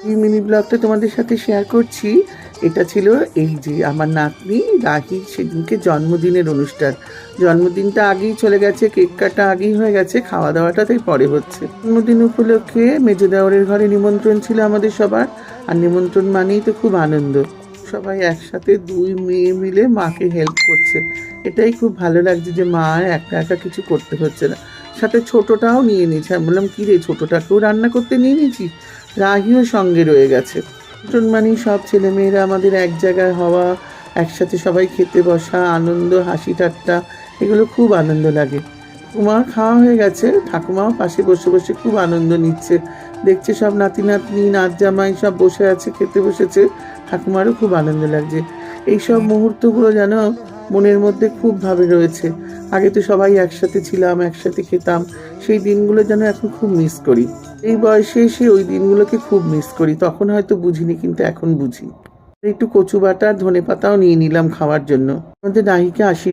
এই মিনি ব্লগটা তোমাদের সাথে শেয়ার করছি। এটা ছিল এই যে আমার নাতনি রাহির সেদিনকে জন্মদিনের অনুষ্ঠান। জন্মদিনটা আগেই চলে গেছে, কেক কাটা আগেই হয়ে গেছে, খাওয়া দাওয়াটা তাই পরে হচ্ছে। জন্মদিন উপলক্ষে মেজো দেওরের ঘরে নিমন্ত্রণ ছিল আমাদের সবার। আর নিমন্ত্রণ মানেই তো খুব আনন্দ। সবাই একসাথে দুই মেয়ে মিলে মাকে হেল্প করছে। এটাই খুব ভালো লাগছে যে মা একা একা কিছু করতে হচ্ছে না। সাথে ছোটটাও নিয়ে নিয়েছে। আমি বললাম কী রে, ছোটটাকেও রান্না করতে নিয়ে নিয়েছি? রাহিও সঙ্গে রয়ে গেছে। মানে সব ছেলেমেয়েরা আমাদের এক জায়গায় হওয়া, একসাথে সবাই খেতে বসা, আনন্দ, হাসি ঠাট্টা, এগুলো খুব আনন্দ লাগে। ঠাকুমার খাওয়া হয়ে গেছে, ঠাকুমাও পাশে বসে বসে খুব আনন্দ নিচ্ছে। দেখছে সব নাতি নাতনি নাত জামাই সব বসে আছে, খেতে বসেছে। ঠাকুমারও খুব আনন্দ লাগছে। এইসব মুহূর্তগুলো যেন মনের মধ্যে খুব ভাবে রয়েছে। আগে তো সবাই একসাথে ছিলাম, একসাথে খেতাম, সেই দিনগুলো যেন এখন খুব মিস করি। এই বয়সে এসে ওই দিনগুলোকে খুব মিস করি। তখন হয়তো বুঝিনি, কিন্তু এখন বুঝি। একটু কচু বাটা, ধনে পাতাও নিয়ে নিলাম খাওয়ার জন্য। আমাদের নাহিকে